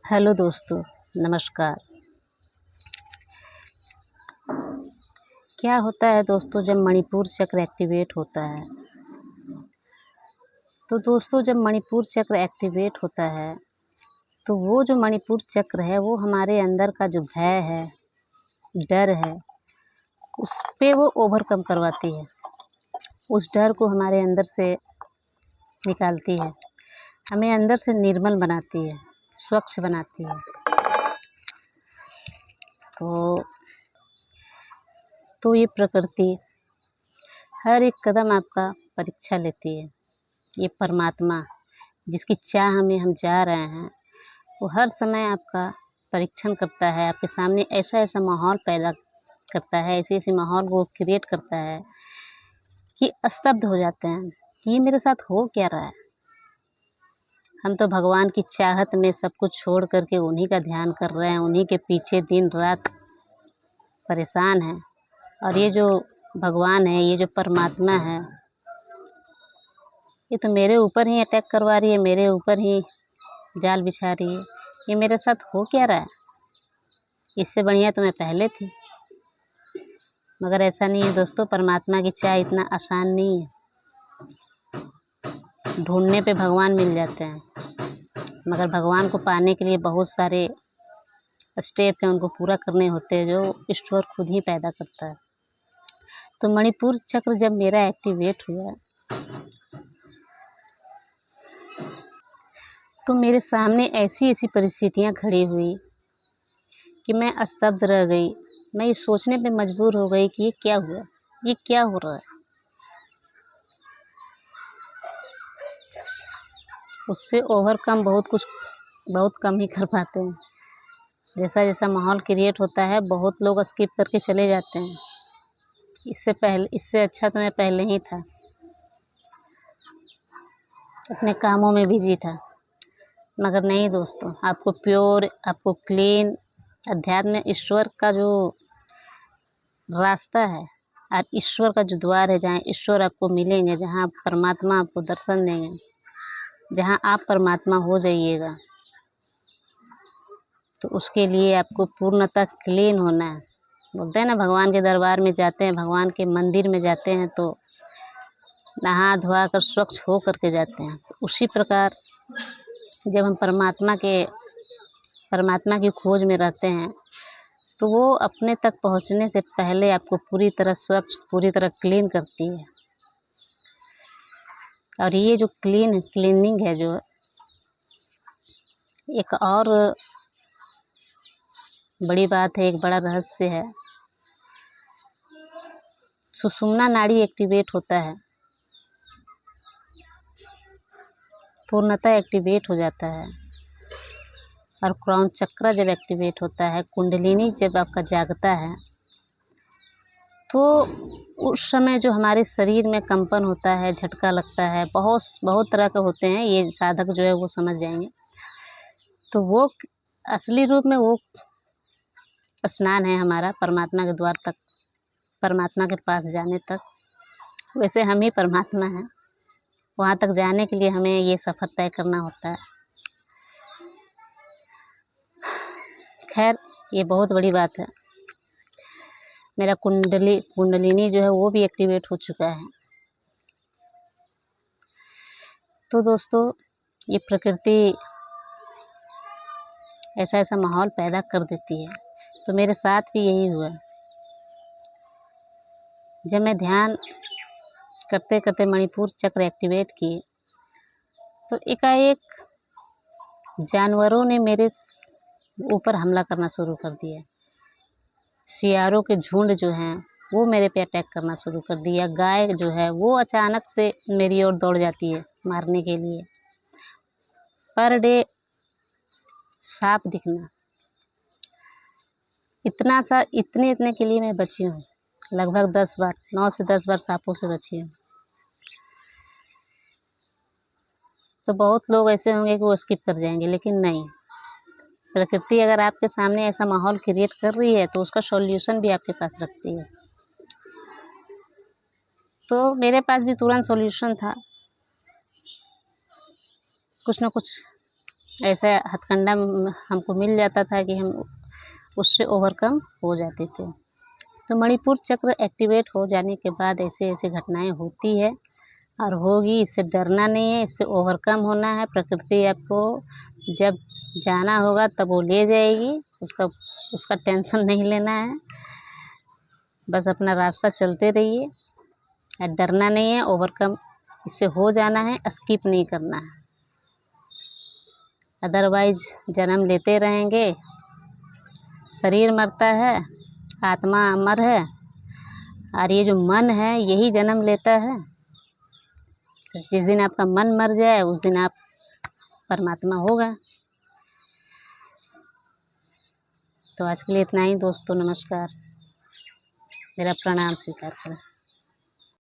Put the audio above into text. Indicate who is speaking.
Speaker 1: Hello दोस्तों, नमस्कार। क्या होता है दोस्तों जब मणिपुर चक्र एक्टिवेट होता है। तो दोस्तों जब मणिपुर चक्र एक्टिवेट होता है तो वो जो मणिपुर चक्र है वो हमारे अंदर का जो भय है, डर है, उस पे वो ओवरकम करवाती है। उस डर को हमारे अंदर से निकालती है, हमें अंदर से निर्मल बनाती है, स्वच्छ बनाती है। तो ये प्रकृति हर एक कदम आपका परीक्षा लेती है। ये परमात्मा जिसकी चाह में हम जा रहे हैं वो हर समय आपका परीक्षण करता है, आपके सामने ऐसा माहौल पैदा करता है, ऐसे माहौल को क्रिएट करता है कि स्तब्ध हो जाते हैं कि ये मेरे साथ हो क्या रहा है। हम तो भगवान की चाहत में सब कुछ छोड़ करके उन्हीं का ध्यान कर रहे हैं, उन्हीं के पीछे दिन रात परेशान हैं। और ये जो भगवान है, ये जो परमात्मा है, ये तो मेरे ऊपर ही अटैक करवा रही है, मेरे ऊपर ही जाल बिछा रही है। ये मेरे साथ हो क्या रहा है। इससे बढ़िया तो मैं पहले थी। मगर ऐसा नहीं है दोस्तों, परमात्मा की चाह इतना आसान नहीं है। ढूंढने पे भगवान मिल जाते हैं, मगर भगवान को पाने के लिए बहुत सारे स्टेप हैं, उनको पूरा करने होते हैं, जो ईश्वर खुद ही पैदा करता है। तो मणिपुर चक्र जब मेरा एक्टिवेट हुआ तो मेरे सामने ऐसी परिस्थितियां खड़ी हुई कि मैं स्तब्ध रह गई। मैं ये सोचने पे मजबूर हो गई कि ये क्या हुआ, ये क्या हो रहा है। उससे ओवरकम बहुत कम ही कर पाते हैं। जैसा जैसा माहौल क्रिएट होता है बहुत लोग स्किप करके चले जाते हैं। इससे अच्छा तो मैं पहले ही था, अपने कामों में बिजी था। मगर नहीं दोस्तों, आपको प्योर, आपको क्लीन अध्यात्म ईश्वर का जो रास्ता है और ईश्वर का जो द्वार है, जहाँ ईश्वर आपको मिलेंगे, जहाँ परमात्मा आपको दर्शन देंगे, जहाँ आप परमात्मा हो जाइएगा, तो उसके लिए आपको पूर्णतः क्लीन होना है। बोलते हैं ना, भगवान के दरबार में जाते हैं, भगवान के मंदिर में जाते हैं तो नहा धोआ कर स्वच्छ हो करके जाते हैं। तो उसी प्रकार जब हम परमात्मा की खोज में रहते हैं तो वो अपने तक पहुंचने से पहले आपको पूरी तरह स्वच्छ, पूरी तरह क्लीन करती है। और ये जो क्लीनिंग है, जो एक और बड़ी बात है, एक बड़ा रहस्य है। सुषुम्ना नाड़ी एक्टिवेट होता है, पूर्णतः एक्टिवेट हो जाता है। और क्राउन चक्र जब एक्टिवेट होता है, कुंडलिनी जब आपका जागता है, तो उस समय जो हमारे शरीर में कंपन होता है, झटका लगता है, बहुत तरह के होते हैं, ये साधक जो है वो समझ जाएंगे। तो वो असली रूप में वो स्नान है हमारा परमात्मा के द्वार तक, परमात्मा के पास जाने तक। वैसे हम ही परमात्मा हैं, वहाँ तक जाने के लिए हमें ये सफ़र तय करना होता है। खैर, ये बहुत बड़ी बात है। मेरा कुंडलिनी जो है वो भी एक्टिवेट हो चुका है। तो दोस्तों, ये प्रकृति ऐसा माहौल पैदा कर देती है। तो मेरे साथ भी यही हुआ। जब मैं ध्यान करते करते मणिपुर चक्र एक्टिवेट किए तो एकाएक जानवरों ने मेरे ऊपर हमला करना शुरू कर दिया। सियारों के झुंड जो हैं वो मेरे पे अटैक करना शुरू कर दिया। गाय जो है वो अचानक से मेरी ओर दौड़ जाती है मारने के लिए। पर डे सांप दिखना, इतने के लिए मैं बची हूँ। लगभग 9 से 10 बार सांपों से बची हूँ। तो बहुत लोग ऐसे होंगे कि वो स्किप कर जाएंगे, लेकिन नहीं, प्रकृति अगर आपके सामने ऐसा माहौल क्रिएट कर रही है तो उसका सॉल्यूशन भी आपके पास रखती है। तो मेरे पास भी तुरंत सॉल्यूशन था। कुछ ना कुछ ऐसा हथकंडा हमको मिल जाता था कि हम उससे ओवरकम हो जाते थे। तो मणिपुर चक्र एक्टिवेट हो जाने के बाद ऐसे ऐसे घटनाएं होती है और होगी। इससे डरना नहीं है, इससे ओवरकम होना है। प्रकृति आपको जब जाना होगा तब वो ले जाएगी, उसका टेंशन नहीं लेना है। बस अपना रास्ता चलते रहिए और डरना नहीं है, ओवरकम इससे हो जाना है, स्किप नहीं करना है। अदरवाइज जन्म लेते रहेंगे, शरीर मरता है, आत्मा अमर है और ये जो मन है यही जन्म लेता है। तो जिस दिन आपका मन मर जाए उस दिन आप परमात्मा होगा। तो आज के लिए इतना ही दोस्तों, नमस्कार। मेरा प्रणाम स्वीकार करें।